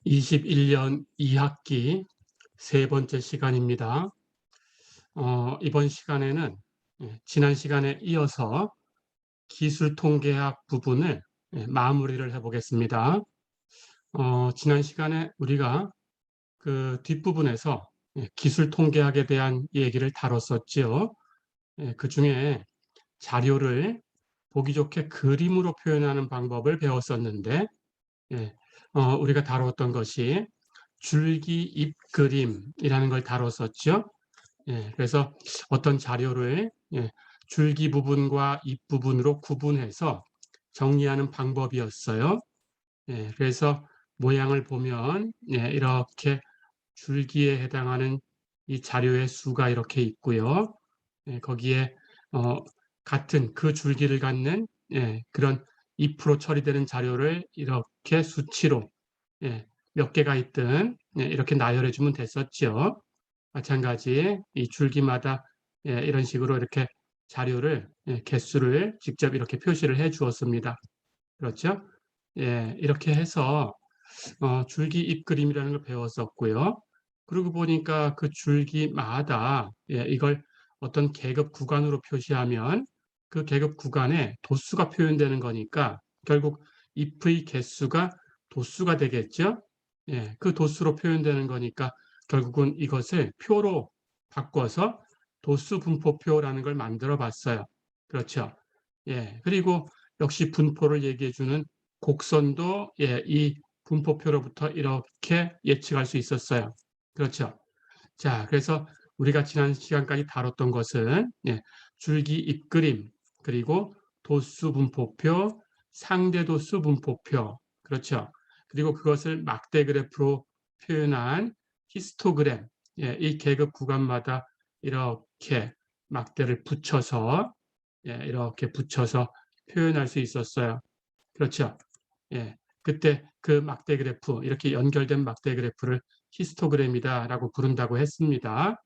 21년 2학기 세 번째 시간입니다. 이번 시간에는 지난 시간에 이어서 기술통계학 부분을 마무리를 해보겠습니다. 지난 시간에 우리가 그 뒷부분에서 기술통계학에 대한 얘기를 다뤘었지요. 그 중에 자료를 보기 좋게 그림으로 표현하는 방법을 배웠었는데, 우리가 다루었던 것이 줄기 잎 그림이라는 걸 다뤘었죠. 그래서 어떤 자료를 줄기 부분과 잎 부분으로 구분해서 정리하는 방법이었어요. 그래서 모양을 보면 이렇게 줄기에 해당하는 이 자료의 수가 이렇게 있고요. 거기에 같은 그 줄기를 갖는 그런 잎으로 처리되는 자료를 이렇게 수치로 몇 개가 있든 이렇게 나열해 주면 됐었죠. 마찬가지 이 줄기마다 이런 식으로 이렇게 자료를 개수를 직접 이렇게 표시를 해 주었습니다. 그렇죠? 이렇게 해서 줄기 잎 그림이라는 걸 배웠었고요. 그러고 보니까 그 줄기마다 이걸 어떤 계급 구간으로 표시하면 그 계급 구간에 도수가 표현되는 거니까 결국 잎의 개수가 도수가 되겠죠. 그 도수로 표현되는 거니까 결국은 이것을 표로 바꿔서 도수 분포표라는 걸 만들어 봤어요. 그렇죠. 그리고 역시 분포를 얘기해 주는 곡선도 이 분포표로부터 이렇게 예측할 수 있었어요. 그렇죠. 자, 그래서 우리가 지난 시간까지 다뤘던 것은 줄기 잎그림, 그리고 도수 분포표, 상대도수 분포표, 그렇죠. 그리고 그것을 막대 그래프로 표현한 히스토그램, 이 계급 구간마다 이렇게 막대를 붙여서 이렇게 붙여서 표현할 수 있었어요. 그렇죠. 그때 그 막대 그래프, 이렇게 연결된 막대 그래프를 히스토그램이다라고 부른다고 했습니다.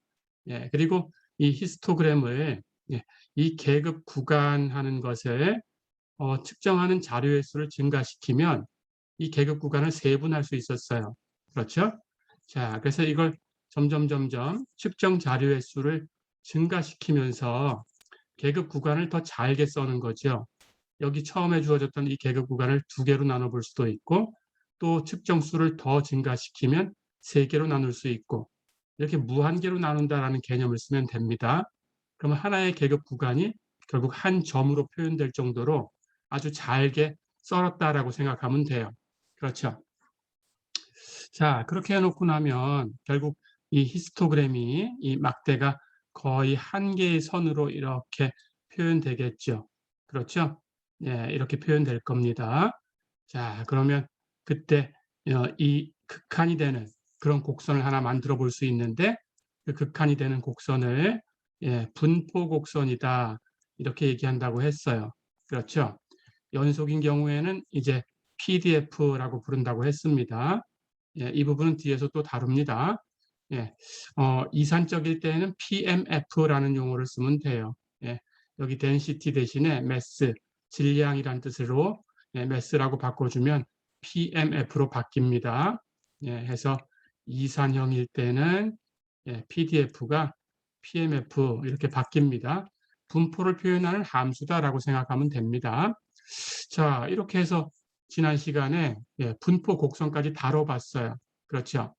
그리고 이 히스토그램을 이 계급 구간하는 것을 측정하는 자료의 수를 증가시키면 이 계급 구간을 세분할 수 있었어요. 그렇죠? 자, 그래서 이걸 점점 측정 자료의 수를 증가시키면서 계급 구간을 더 잘게 써는 거죠. 여기 처음에 주어졌던 이 계급 구간을 두 개로 나눠볼 수도 있고, 또 측정 수를 더 증가시키면 세 개로 나눌 수 있고, 이렇게 무한계로 나눈다라는 개념을 쓰면 됩니다. 그러면 하나의 계급 구간이 결국 한 점으로 표현될 정도로 아주 잘게 썰었다라고 생각하면 돼요. 그렇죠. 자, 그렇게 해놓고 나면 결국 이 히스토그램이, 이 막대가 거의 한 개의 선으로 이렇게 표현되겠죠. 그렇죠? 이렇게 표현될 겁니다. 자, 그러면 그때 이 극한이 되는 그런 곡선을 하나 만들어 볼 수 있는데, 그 극한이 되는 곡선을 분포 곡선이다 이렇게 얘기한다고 했어요. 그렇죠? 연속인 경우에는 이제 PDF라고 부른다고 했습니다. 이 부분은 뒤에서 또 다룹니다. 이산적일 때에는 PMF라는 용어를 쓰면 돼요. 여기 density 대신에 mass, 질량이란 뜻으로 mass라고 바꿔주면 PMF로 바뀝니다. 해서 이산형일 때는 PDF가 PMF 이렇게 바뀝니다. 분포를 표현하는 함수다라고 생각하면 됩니다. 자, 이렇게 해서 지난 시간에 분포 곡선까지 다뤄봤어요. 그렇죠.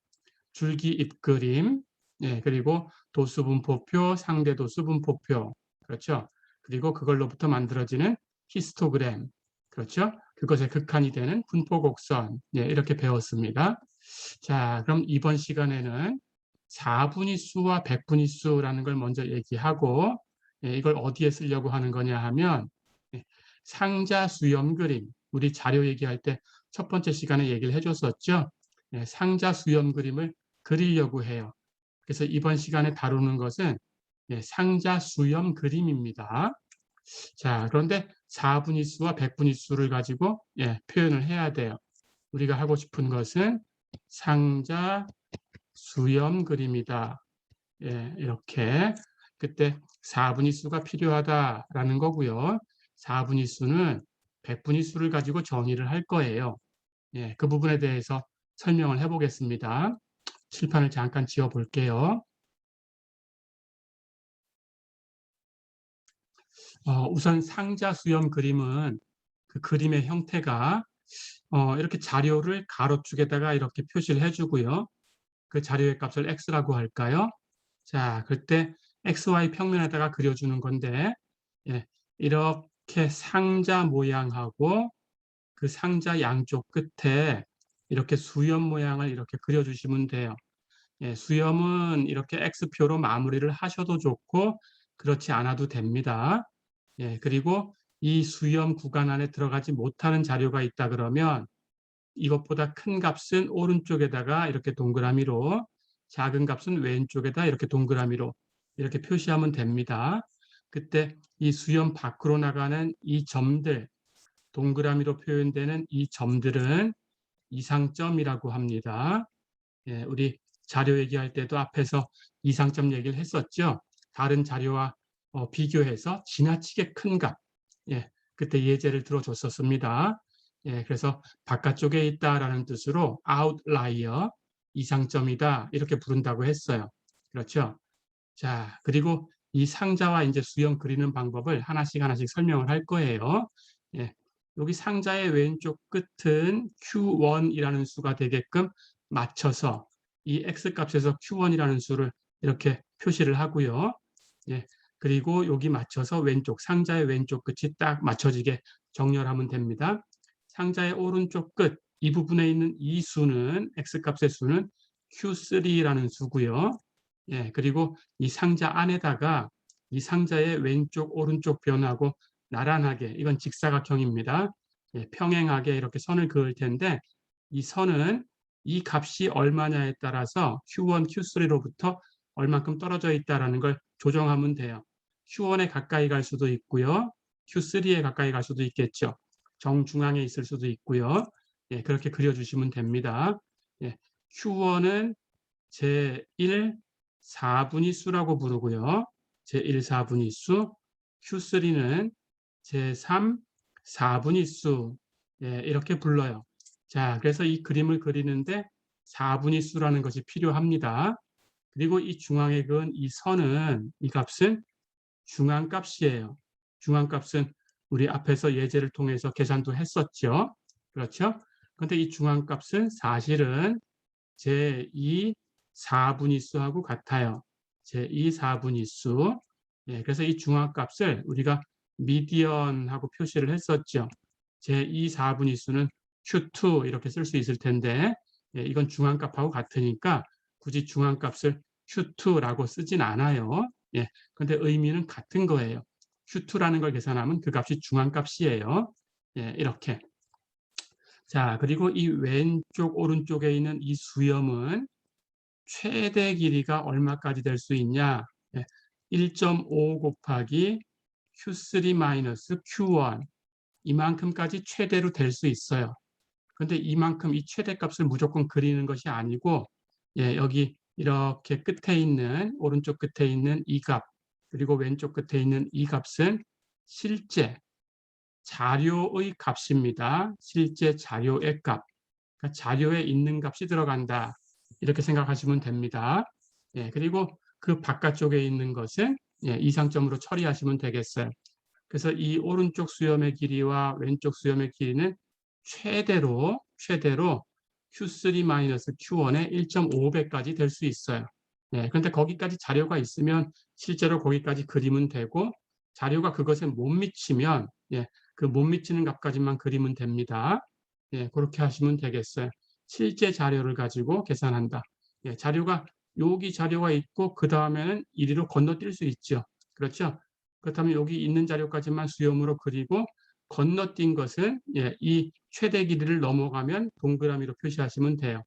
줄기 잎그림, 그리고 도수 분포표, 상대 도수 분포표, 그렇죠. 그리고 그걸로부터 만들어지는 히스토그램, 그렇죠. 그것의 극한이 되는 분포 곡선, 이렇게 배웠습니다. 자, 그럼 이번 시간에는 4분위수와 100분위수라는 걸 먼저 얘기하고, 이걸 어디에 쓰려고 하는 거냐 하면 상자 수렴 그림, 우리 자료 얘기할 때 첫 번째 시간에 얘기를 해줬었죠. 상자 수렴 그림을 그리려고 해요. 그래서 이번 시간에 다루는 것은 상자 수렴 그림입니다. 자, 그런데 4분위수와 100분위수를 가지고 표현을 해야 돼요. 우리가 하고 싶은 것은 상자 수렴 그림이다. 이렇게 그때 4분위수가 필요하다라는 거고요. 4분위수는 100분위수를 가지고 정의를 할 거예요. 그 부분에 대해서 설명을 해보겠습니다. 칠판을 잠깐 지워 볼게요. 우선 상자 수렴 그림은 그 그림의 형태가 이렇게 자료를 가로축에다가 이렇게 표시를 해주고요. 그 자료의 값을 x라고 할까요? 자, 그때 xy 평면에다가 그려주는 건데, 예, 이렇게 상자 모양하고 그 상자 양쪽 끝에 이렇게 수염 모양을 이렇게 그려주시면 돼요. 예, 수염은 이렇게 X표로 마무리를 하셔도 좋고 그렇지 않아도 됩니다. 예, 그리고 이 수염 구간 안에 들어가지 못하는 자료가 있다 그러면 이것보다 큰 값은 오른쪽에다가 이렇게 동그라미로, 작은 값은 왼쪽에다 이렇게 동그라미로 이렇게 표시하면 됩니다. 그때 이 수염 밖으로 나가는 이 점들, 동그라미로 표현되는 이 점들은 이상점이라고 합니다. 예, 우리 자료 얘기할 때도 앞에서 이상점 얘기를 했었죠. 다른 자료와 비교해서 지나치게 큰 값, 예, 그때 예제를 들어줬었습니다. 예, 그래서 바깥쪽에 있다라는 뜻으로 outlier, 이상점이다 이렇게 부른다고 했어요. 그렇죠? 자, 그리고 이 상자와 이제 수영 그리는 방법을 하나씩 하나씩 설명을 할 거예요. 예, 여기 상자의 왼쪽 끝은 Q1이라는 수가 되게끔 맞춰서 이 X값에서 Q1이라는 수를 이렇게 표시를 하고요. 예, 그리고 여기 맞춰서 왼쪽, 상자의 왼쪽 끝이 딱 맞춰지게 정렬하면 됩니다. 상자의 오른쪽 끝, 이 부분에 있는 이 수는, X값의 수는 Q3라는 수고요. 예, 그리고 이 상자 안에다가 이 상자의 왼쪽, 오른쪽 변하고 나란하게, 이건 직사각형입니다. 예, 평행하게 이렇게 선을 그을 텐데 이 선은 이 값이 얼마냐에 따라서 Q1, Q3로부터 얼만큼 떨어져 있다는 걸 조정하면 돼요. Q1에 가까이 갈 수도 있고요. Q3에 가까이 갈 수도 있겠죠. 정중앙에 있을 수도 있고요. 예, 그렇게 그려주시면 됩니다. 예, Q1은 제1 4분위수라고 부르고요. 제1 4분위수, Q3는 제3 4분위수, 예, 이렇게 불러요. 자, 그래서 이 그림을 그리는데 4분위수라는 것이 필요합니다. 그리고 이 중앙에 그은 이 선은, 이 값은 중앙값이에요. 중앙값은 우리 앞에서 예제를 통해서 계산도 했었죠. 그렇죠? 그런데 이 중앙값은 사실은 제2 4분위수하고 같아요. 제2 4분위수. 예, 그래서 이 중앙값을 우리가 미디언하고 표시를 했었죠. 제2 4분위수는 Q2 이렇게 쓸 수 있을 텐데 예, 이건 중앙값하고 같으니까 굳이 중앙값을 Q2라고 쓰진 않아요. 예, 근데 의미는 같은 거예요. Q2라는 걸 계산하면 그 값이 중앙값이에요. 예, 이렇게. 자, 그리고 이 왼쪽 오른쪽에 있는 이 수염은 최대 길이가 얼마까지 될 수 있냐? 1.5 곱하기 Q3 마이너스 Q1 이만큼까지 최대로 될 수 있어요. 그런데 이만큼 이 최대값을 무조건 그리는 것이 아니고 여기 이렇게 끝에 있는 오른쪽 끝에 있는 이 값 그리고 왼쪽 끝에 있는 이 값은 실제 자료의 값입니다. 실제 자료의 값. 그러니까 자료에 있는 값이 들어간다. 이렇게 생각하시면 됩니다. 예, 그리고 그 바깥쪽에 있는 것은 이상점으로 처리하시면 되겠어요. 그래서 이 오른쪽 수염의 길이와 왼쪽 수염의 길이는 최대로 Q3-Q1의 1.5배까지 될 수 있어요. 예, 그런데 거기까지 자료가 있으면 실제로 거기까지 그리면 되고 자료가 그것에 못 미치면 그 못 미치는 값까지만 그리면 됩니다. 예, 그렇게 하시면 되겠어요. 실제 자료를 가지고 계산한다. 예, 자료가 여기 자료가 있고 그 다음에는 이리로 건너뛸 수 있죠. 그렇죠? 그렇다면 여기 있는 자료까지만 수염으로 그리고 건너뛴 것은 이 최대 길이를 넘어가면 동그라미로 표시하시면 돼요.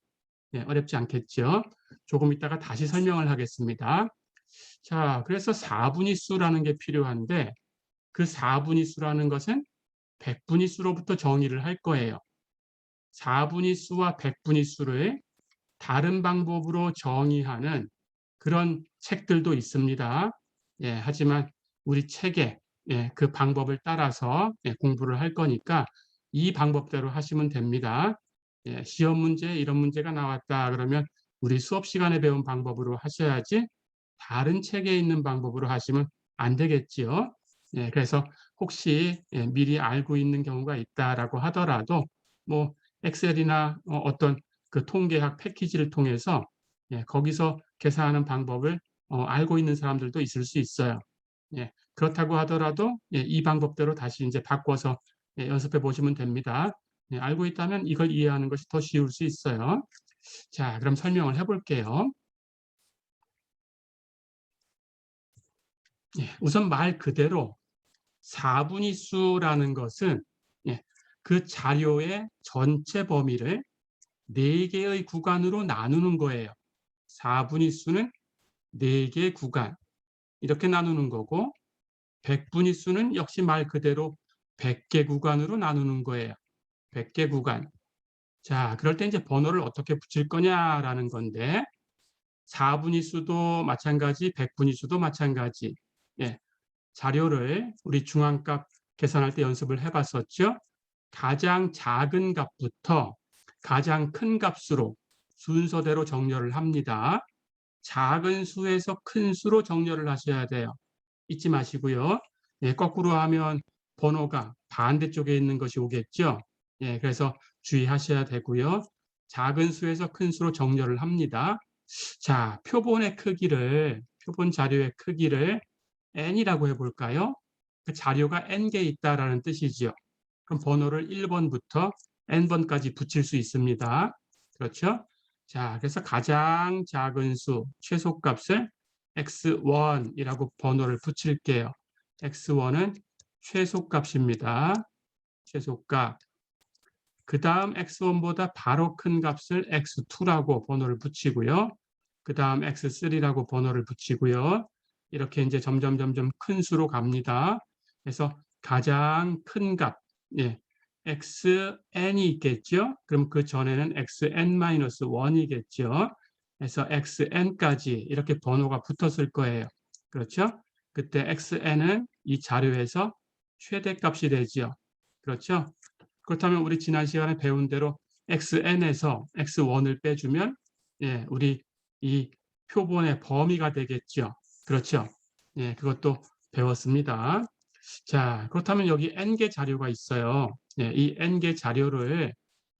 어렵지 않겠죠? 조금 이따가 다시 설명을 하겠습니다. 자, 그래서 4분위수라는 게 필요한데 그 4분위수라는 것은 100분위수로부터 정의를 할 거예요. 4분위수와 100분위수를 다른 방법으로 정의하는 그런 책들도 있습니다. 하지만 우리 책에 그 방법을 따라서 공부를 할 거니까 이 방법대로 하시면 됩니다. 예, 시험 문제에 이런 문제가 나왔다 그러면 우리 수업 시간에 배운 방법으로 하셔야지 다른 책에 있는 방법으로 하시면 안 되겠지요. 예, 그래서 혹시 예, 미리 알고 있는 경우가 있다라고 하더라도 뭐 엑셀이나 어떤 그 통계학 패키지를 통해서 예, 거기서 계산하는 방법을 알고 있는 사람들도 있을 수 있어요. 예, 그렇다고 하더라도 예, 이 방법대로 다시 이제 바꿔서 예, 연습해 보시면 됩니다. 예, 알고 있다면 이걸 이해하는 것이 더 쉬울 수 있어요. 자, 그럼 설명을 해볼게요. 예, 우선 말 그대로 4분위수라는 것은 예, 그 자료의 전체 범위를 4개의 구간으로 나누는 거예요. 4분위수는 4개 구간 이렇게 나누는 거고 100분위수는 역시 말 그대로 100개 구간으로 나누는 거예요. 100개 구간. 자, 그럴 때 이제 번호를 어떻게 붙일 거냐라는 건데 4분위수도 마찬가지, 100분위수도 마찬가지. 예, 자료를 우리 중앙값 계산할 때 연습을 해봤었죠. 가장 작은 값부터 가장 큰 값으로 순서대로 정렬을 합니다. 작은 수에서 큰 수로 정렬을 하셔야 돼요. 잊지 마시고요. 예, 거꾸로 하면 번호가 반대쪽에 있는 것이 오겠죠. 예, 그래서 주의하셔야 되고요. 작은 수에서 큰 수로 정렬을 합니다. 자, 표본 자료의 크기를 n이라고 해볼까요? 그 자료가 n개 있다라는 뜻이죠. 그럼 번호를 1번부터 n번까지 붙일 수 있습니다. 그렇죠? 자, 그래서 가장 작은 수, 최소값을 x1이라고 번호를 붙일게요. x1은 최소값입니다. 최소값. 그 다음 x1보다 바로 큰 값을 x2라고 번호를 붙이고요. 그 다음 x3라고 번호를 붙이고요. 이렇게 이제 점점 큰 수로 갑니다. 그래서 가장 큰 값, 예, xn이 있겠죠. 그럼 그 전에는 xn-1이겠죠. 그래서 xn까지 이렇게 번호가 붙었을 거예요. 그렇죠? 그때 xn은 이 자료에서 최대값이 되죠. 그렇죠? 그렇다면 우리 지난 시간에 배운 대로 xn에서 x1을 빼주면 예, 우리 이 표본의 범위가 되겠죠. 그렇죠? 예, 그것도 배웠습니다. 자, 그렇다면 여기 n개 자료가 있어요. 예, 이 n개 자료를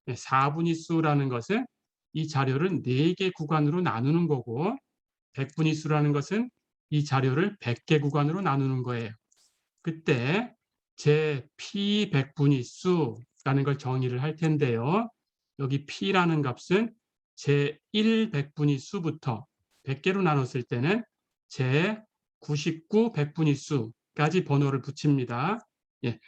4분위수라는 것은 이 자료를 4개 구간으로 나누는 거고 100분위수라는 것은 이 자료를 100개 구간으로 나누는 거예요. 그때 제 p 100분위수라는 걸 정의를 할 텐데요. 여기 p라는 값은 제 1 100분위수부터 100개로 나눴을 때는 제 99 100분위수까지 번호를 붙입니다. 예,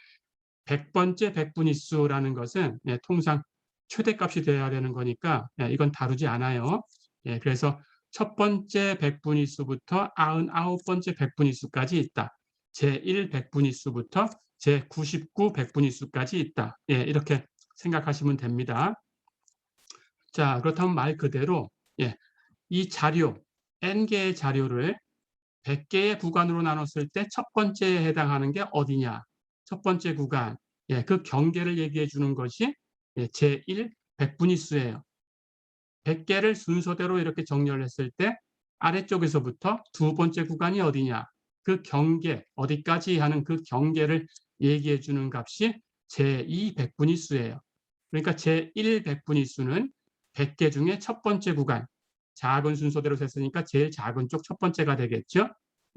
100번째 100분위수라는 것은 예, 통상 최대값이 돼야 되는 거니까 예, 이건 다루지 않아요. 예, 그래서 첫 번째 100분위수부터 99번째 100분위수까지 있다. 제1 100분위수부터 제99 100분위수까지 있다. 예, 이렇게 생각하시면 됩니다. 자, 그렇다면 말 그대로 예, 이 자료, n개의 자료를 100개의 구간으로 나눴을 때 첫 번째에 해당하는 게 어디냐? 첫 번째 구간, 예, 그 경계를 얘기해 주는 것이 예, 제1 100분위수예요. 100개를 순서대로 이렇게 정렬했을 때 아래쪽에서부터 두 번째 구간이 어디냐? 그 경계, 어디까지 하는 그 경계를 얘기해 주는 값이 제2 100분위수예요. 그러니까 제1 100분위수는 100개 중에 첫 번째 구간, 작은 순서대로 셌으니까 제일 작은 쪽 첫 번째가 되겠죠.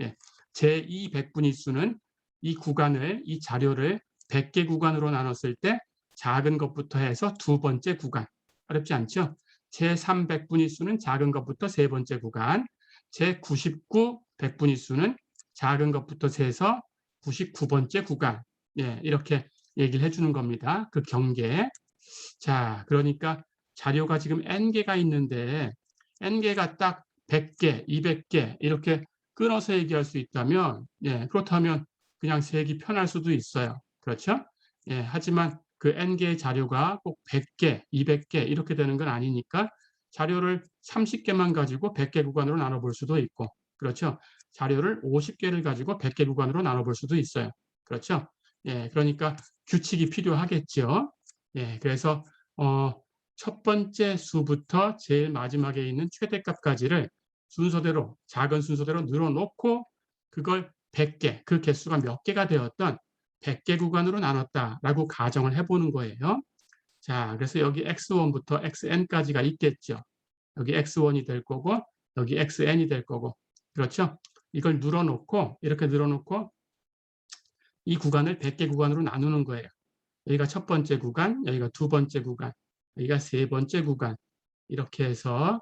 예. 제2 100분위수는 이 구간을, 이 자료를 100개 구간으로 나눴을 때 작은 것부터 해서 두 번째 구간. 어렵지 않죠? 제3 100분위수는 작은 것부터 세 번째 구간, 제99 100분위수는 작은 것부터 세서 99번째 구간. 예, 이렇게 얘기를 해주는 겁니다. 그 경계. 자, 그러니까 자료가 지금 n개가 있는데 n개가 딱 100개, 200개 이렇게 끊어서 얘기할 수 있다면 예, 그렇다면 그냥 세기 편할 수도 있어요. 그렇죠? 예, 하지만 그 n개의 자료가 꼭 100개, 200개 이렇게 되는 건 아니니까 자료를 30개만 가지고 100개 구간으로 나눠볼 수도 있고 그렇죠? 자료를 50개를 가지고 100개 구간으로 나눠볼 수도 있어요. 그렇죠? 예, 그러니까 규칙이 필요하겠죠. 예, 그래서 첫 번째 수부터 제일 마지막에 있는 최대값까지를 순서대로 작은 순서대로 늘어놓고 그걸 100개, 그 개수가 몇 개가 되었던 100개 구간으로 나눴다라고 가정을 해보는 거예요. 자, 그래서 여기 x1부터 xn까지가 있겠죠. 여기 x1이 될 거고 여기 xn이 될 거고 그렇죠? 이걸 늘어놓고 이렇게 늘어놓고 이 구간을 100개 구간으로 나누는 거예요. 여기가 첫 번째 구간, 여기가 두 번째 구간, 여기가 세 번째 구간 이렇게 해서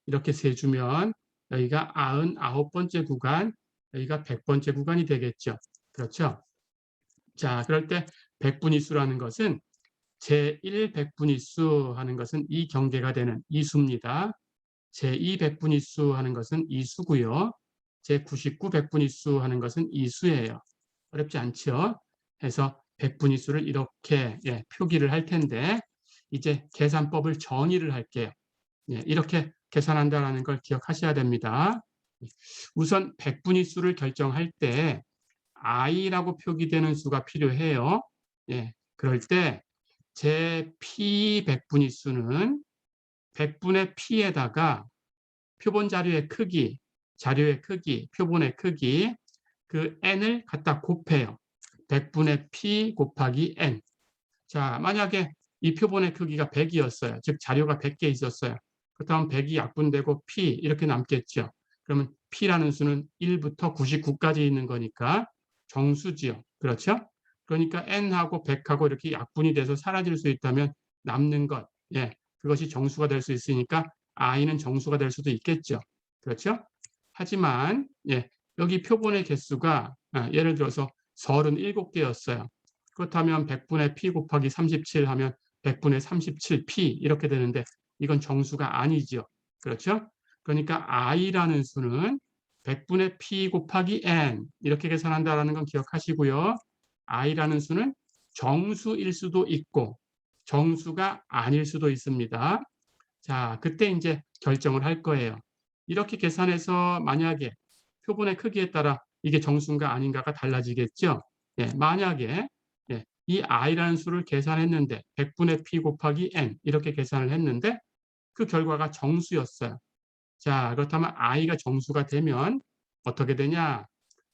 이렇게 세주면 여기가 99번째 구간, 여기가 100번째 구간이 되겠죠. 그렇죠? 자, 그럴 때 백분위수라는 것은 제1 백분위수 하는 것은 이 경계가 되는 이 수입니다. 제2 백분위수 하는 것은 이 수고요. 제99 백분위수 하는 것은 이 수예요. 어렵지 않죠? 해서 백분위수를 이렇게 표기를 할 텐데 이제 계산법을 정의를 할게요. 이렇게 계산한다는 걸 기억하셔야 됩니다. 우선 백분위수를 결정할 때 i라고 표기되는 수가 필요해요. 그럴 때 제 p 백분위수는 100분의 p에다가 표본 자료의 크기, 표본의 크기, 그 n을 갖다 곱해요. 100분의 p 곱하기 n. 자, 만약에 이 표본의 크기가 100이었어요. 즉 자료가 100개 있었어요. 그렇다면 100이 약분되고 p 이렇게 남겠죠. 그러면 p라는 수는 1부터 99까지 있는 거니까 정수지요. 그렇죠? 그러니까 n하고 100하고 이렇게 약분이 돼서 사라질 수 있다면 남는 것, 그것이 정수가 될 수 있으니까 i는 정수가 될 수도 있겠죠. 그렇죠? 하지만 여기 표본의 개수가 예를 들어서 37개였어요. 그렇다면 100분의 p 곱하기 37 하면 100분의 37p 이렇게 되는데 이건 정수가 아니죠. 그렇죠? 그러니까 i라는 수는 100분의 p 곱하기 n 이렇게 계산한다는 건 기억하시고요. i라는 수는 정수일 수도 있고 정수가 아닐 수도 있습니다. 자, 그때 이제 결정을 할 거예요. 이렇게 계산해서 만약에 표본의 크기에 따라 이게 정수인가 아닌가가 달라지겠죠. 만약에 이 i라는 수를 계산했는데 100분의 p 곱하기 n 이렇게 계산을 했는데 그 결과가 정수였어요. 자, 그렇다면 i가 정수가 되면 어떻게 되냐?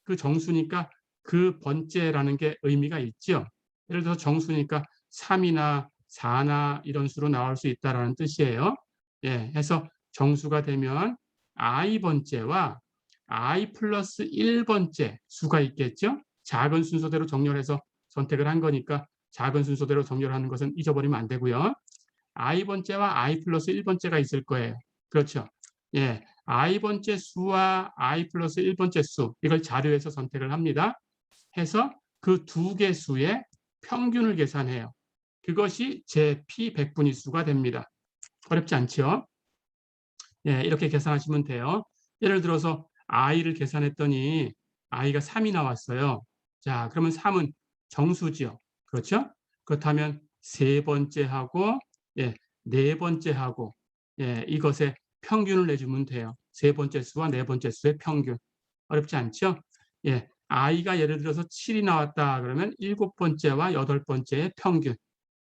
그 정수니까 그 번째라는 게 의미가 있죠. 예를 들어서 정수니까 3이나 4나 이런 수로 나올 수 있다는 뜻이에요. 해서 정수가 되면 i번째와 i 플러스 1번째 수가 있겠죠. 작은 순서대로 정렬해서 선택을 한 거니까 작은 순서대로 정렬하는 것은 잊어버리면 안 되고요. i번째와 i 플러스 1번째가 있을 거예요. 그렇죠. i번째 수와 i 플러스 1번째 수 이걸 자료에서 선택을 합니다. 해서 그 두 개 수의 평균을 계산해요. 그것이 제 p 백분위수가 됩니다. 어렵지 않죠? 이렇게 계산하시면 돼요. 예를 들어서 i를 계산했더니 i가 3이 나왔어요. 자, 그러면 3은 정수지요. 그렇죠? 그렇다면 세 번째하고 네 번째하고 이것의 평균을 내주면 돼요. 세 번째 수와 네 번째 수의 평균. 어렵지 않죠? i가 예를 들어서 7이 나왔다 그러면 일곱 번째와 여덟 번째의 평균.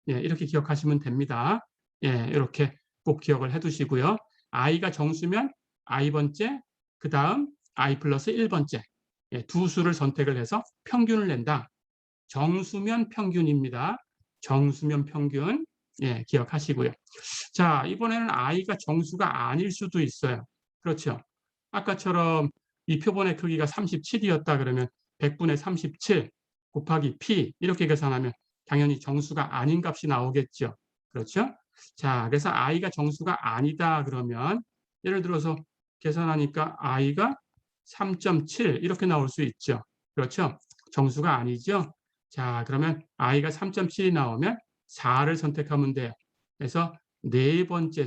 이렇게 기억하시면 됩니다. 이렇게 꼭 기억을 해두시고요. i가 정수면 i번째, 그 다음 i 플러스 1번째 두 수를 선택을 해서 평균을 낸다. 정수면 평균입니다. 정수면 평균 기억하시고요. 자, 이번에는 i가 정수가 아닐 수도 있어요. 그렇죠. 아까처럼 이 표본의 크기가 37이었다 그러면 100분의 37 곱하기 p 이렇게 계산하면 당연히 정수가 아닌 값이 나오겠죠. 그렇죠? 자, 그래서 i가 정수가 아니다 그러면 예를 들어서 계산하니까 i가 3.7 이렇게 나올 수 있죠. 그렇죠? 정수가 아니죠. 자, 그러면 i가 3.7이 나오면 4를 선택하면 돼요. 그래서 네 번째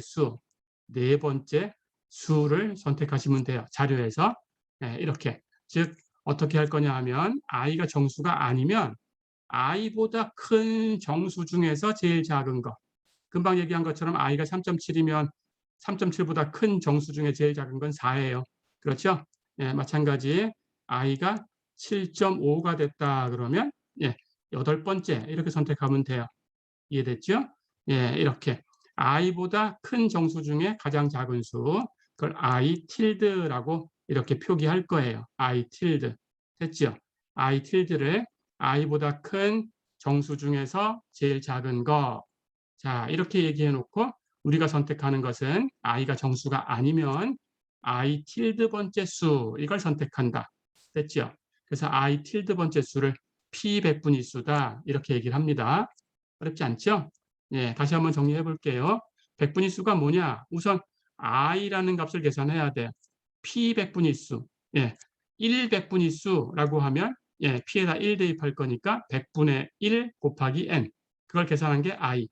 수를 선택하시면 돼요. 자료에서 이렇게. 즉 어떻게 할 거냐 하면 i가 정수가 아니면 i보다 큰 정수 중에서 제일 작은 거. 금방 얘기한 것처럼 i가 3.7이면 3.7보다 큰 정수 중에 제일 작은 건 4예요. 그렇죠? 마찬가지 i가 7.5가 됐다 그러면 여덟 번째 이렇게 선택하면 돼요. 이해됐죠? 이렇게. i보다 큰 정수 중에 가장 작은 수, 그걸 i tilde라고 이렇게 표기할 거예요. i tilde. 됐죠? i tilde를 i보다 큰 정수 중에서 제일 작은 거. 자, 이렇게 얘기해 놓고 우리가 선택하는 것은 i가 정수가 아니면 i tilde 번째 수, 이걸 선택한다. 됐죠? 그래서 i tilde 번째 수를 p 백분위 수다, 이렇게 얘기를 합니다. 어렵지 않죠? 예, 다시 한번 정리해 볼게요. 백분위 수가 뭐냐? 우선 i라는 값을 계산해야 돼요. p 백분위 수. 예, 1 백분위 수라고 하면 예, p에다 1 대입할 거니까 100분의 1 곱하기 n. 그걸 계산한 게 i.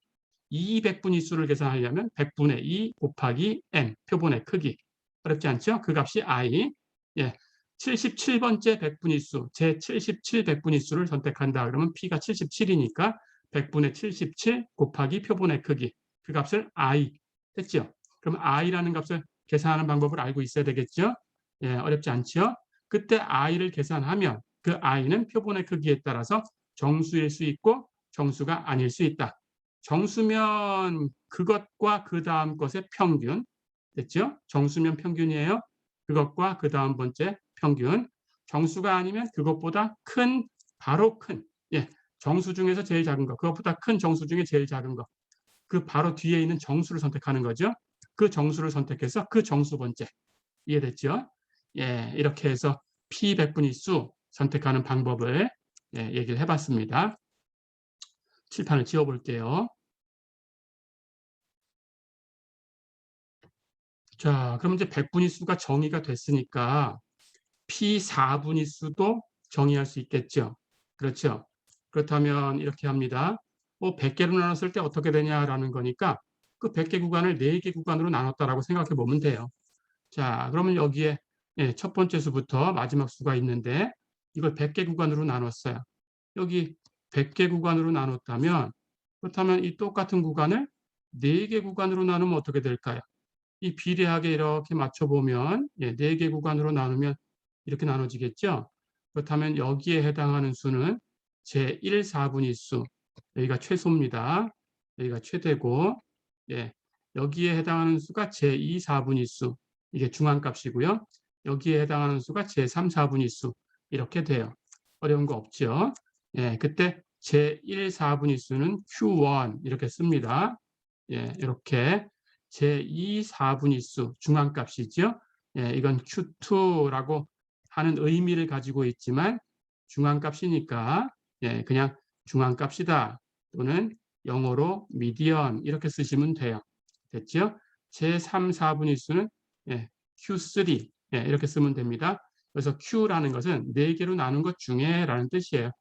2 백분위 수를 계산하려면 100분의 2 곱하기 n. 표본의 크기. 어렵지 않죠? 그 값이 i. 예, 77번째 백분위 수, 제 77 백분위 수를 선택한다. 그러면 p가 77이니까 100분의 77 곱하기 표본의 크기. 그 값을 i. 됐죠? 그럼 i라는 값을 계산하는 방법을 알고 있어야 되겠죠? 예, 어렵지 않죠? 그때 i를 계산하면 그 i는 표본의 크기에 따라서 정수일 수 있고 정수가 아닐 수 있다. 정수면 그것과 그 다음 것의 평균. 됐죠? 정수면 평균이에요. 그것과 그 다음 번째 평균. 정수가 아니면 그것보다 큰, 바로 큰. 예, 정수 중에서 제일 작은 거. 그것보다 큰 정수 중에 제일 작은 거. 그 바로 뒤에 있는 정수를 선택하는 거죠. 그 정수를 선택해서 그 정수 번째. 이해됐죠? 예, 이렇게 해서 p 백분위 수 선택하는 방법을 예, 얘기를 해봤습니다. 칠판을 지워볼게요. 자, 그럼 이제 백분위 수가 정의가 됐으니까 p 4분위 수도 정의할 수 있겠죠. 그렇죠. 그렇다면 이렇게 합니다. 100개로 나눴을 때 어떻게 되냐라는 거니까 그 100개 구간을 4개 구간으로 나눴다라고 생각해 보면 돼요. 자, 그러면 여기에 예, 첫 번째 수부터 마지막 수가 있는데 이걸 100개 구간으로 나눴어요. 여기 100개 구간으로 나눴다면 그렇다면 이 똑같은 구간을 4개 구간으로 나누면 어떻게 될까요? 이 비례하게 이렇게 맞춰보면 예, 4개 구간으로 나누면 이렇게 나눠지겠죠. 그렇다면 여기에 해당하는 수는 제1 4분위 수, 여기가 최소입니다. 여기가 최대고 예, 여기에 해당하는 수가 제2 4분위 수, 이게 중앙값이고요. 여기에 해당하는 수가 제3 4분위 수, 이렇게 돼요. 어려운 거 없죠. 예, 그때 제1 4분위 수는 Q1 이렇게 씁니다. 예, 이렇게 제2 4분위 수, 중앙값이죠. 예, 이건 Q2라고 하는 의미를 가지고 있지만 중앙값이니까 예, 그냥 중앙값이다 또는 영어로 median 이렇게 쓰시면 돼요. 됐죠? 제3, 4분위 수는 예, Q3 예, 이렇게 쓰면 됩니다. 그래서 Q라는 것은 4개로 나눈 것 중에 라는 뜻이에요.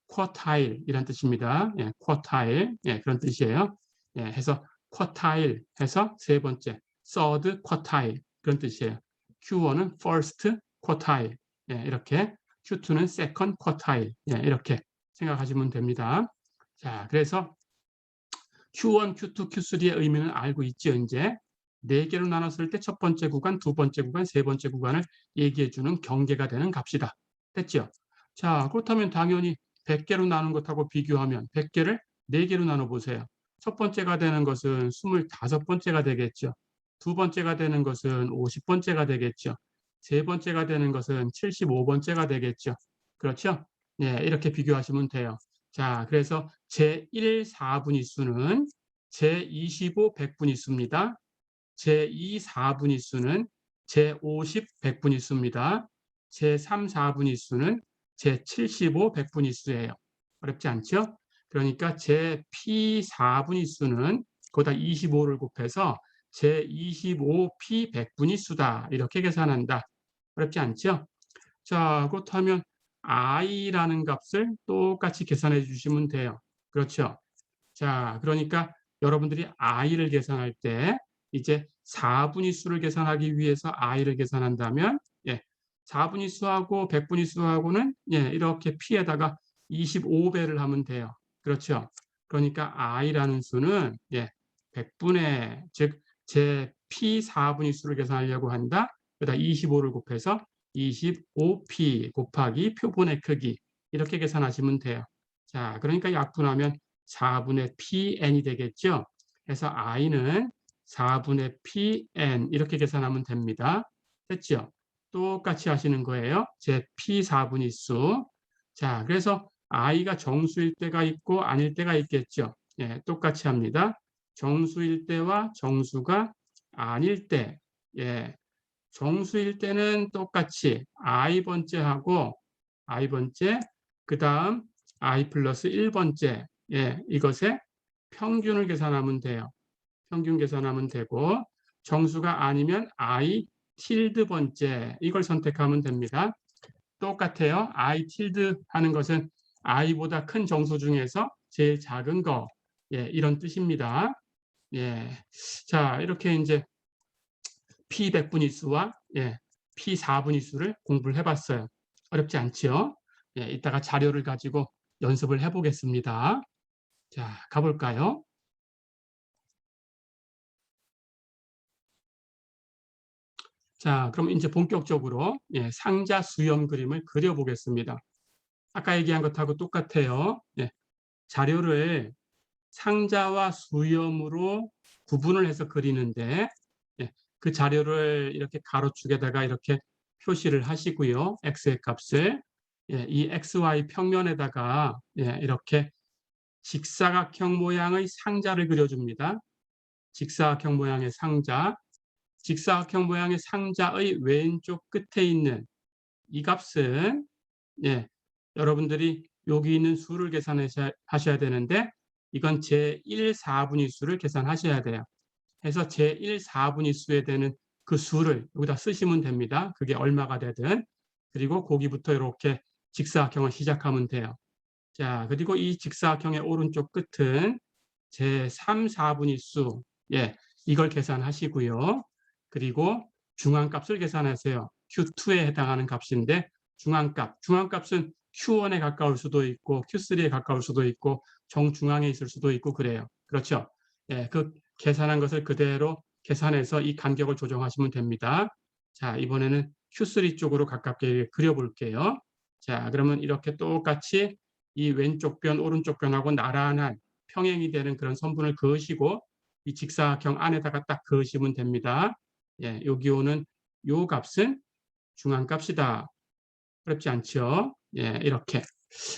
quartile 이란 뜻입니다. 예, quartile 예, 그런 뜻이에요. 예, 해서 quartile 해서 세 번째 third quartile 그런 뜻이에요. Q1은 first quartile 예, 이렇게 Q2는 second quartile 예, 이렇게 생각하시면 됩니다. 자, 그래서 Q1, Q2, Q3의 의미는 알고 있죠, 이제. 4개로 나눴을 때 첫 번째 구간, 두 번째 구간, 세 번째 구간을 얘기해주는 경계가 되는 값이다. 됐죠? 자, 그렇다면 당연히 100개로 나눈 것하고 비교하면 100개를 4개로 나눠보세요. 첫 번째가 되는 것은 25번째가 되겠죠. 두 번째가 되는 것은 50번째가 되겠죠. 세 번째가 되는 것은 75번째가 되겠죠. 그렇죠? 네, 이렇게 비교하시면 돼요. 자, 그래서 제1 4분위 수는 제25 백분위 수입니다. 제2 4분위 수는 제50 백분위 수입니다. 제3 4분위 수는 제75 백분위 수예요. 어렵지 않죠? 그러니까 제 P 4분위 수는 거기다 25를 곱해서 제25P 백분위 수다. 이렇게 계산한다. 어렵지 않죠? 자, 그렇다면 i라는 값을 똑같이 계산해 주시면 돼요. 그렇죠? 자, 그러니까 여러분들이 i를 계산할 때 이제 4분위 수를 계산하기 위해서 i를 계산한다면 예, 4분위 수하고 100분위 수하고는 예, 이렇게 p에다가 25배를 하면 돼요. 그렇죠? 그러니까 i라는 수는 예, 100분의 즉 제 p 4분위 수를 계산하려고 한다. 그러다 25를 곱해서 25p 곱하기 표본의 크기 이렇게 계산하시면 돼요. 자, 그러니까 약분하면 4분의 pn이 되겠죠. 해서 i는 4분의 pn 이렇게 계산하면 됩니다. 됐죠? 똑같이 하시는 거예요. 제 p 4분위수. 자, 그래서 i가 정수일 때가 있고 아닐 때가 있겠죠. 예, 똑같이 합니다. 정수일 때와 정수가 아닐 때, 예, 정수일 때는 똑같이 i번째 하고 i번째, 그 다음 i 플러스 1번째, 예, 이것의 평균을 계산하면 돼요. 평균 계산하면 되고, 정수가 아니면 i tilde 번째, 이걸 선택하면 됩니다. 똑같아요. i tilde 하는 것은 i보다 큰 정수 중에서 제일 작은 거, 예, 이런 뜻입니다. 예, 자, 이렇게 이제 p 100분위수와 예, p 4분위수를 공부를 해봤어요. 어렵지 않죠? 예, 이따가 자료를 가지고 연습을 해보겠습니다. 자, 가볼까요? 자, 그럼 이제 본격적으로 예, 상자 수렴 그림을 그려보겠습니다. 아까 얘기한 것하고 똑같아요. 예, 자료를 상자와 수렴으로 구분을 해서 그리는데 예, 그 자료를 이렇게 가로축에다가 이렇게 표시를 하시고요. x의 값을 예, 이 xy 평면에다가 예, 이렇게 직사각형 모양의 상자를 그려줍니다. 직사각형 모양의 상자, 직사각형 모양의 상자의 왼쪽 끝에 있는 이 값은 예, 여러분들이 여기 있는 수를 계산하셔야 되는데 이건 제1 4분위수를 계산하셔야 돼요. 해서 제1 4분위수에 되는 그 수를 여기다 쓰시면 됩니다. 그게 얼마가 되든. 그리고 거기부터 이렇게 직사각형을 시작하면 돼요. 자, 그리고 이 직사각형의 오른쪽 끝은 제3 4분위수. 예, 이걸 계산하시고요. 그리고 중앙값을 계산하세요. Q2에 해당하는 값인데 중앙값은 Q1에 가까울 수도 있고 Q3에 가까울 수도 있고 정중앙에 있을 수도 있고 그래요. 그렇죠? 예, 그 계산한 것을 그대로 계산해서 이 간격을 조정하시면 됩니다. 자, 이번에는 Q3 쪽으로 가깝게 그려볼게요. 자, 그러면 이렇게 똑같이 이 왼쪽 변, 오른쪽 변하고 나란한 평행이 되는 그런 선분을 그으시고 이 직사각형 안에다가 딱 그으시면 됩니다. 예, 여기 오는 요 값은 중앙값이다. 어렵지 않죠? 예, 이렇게.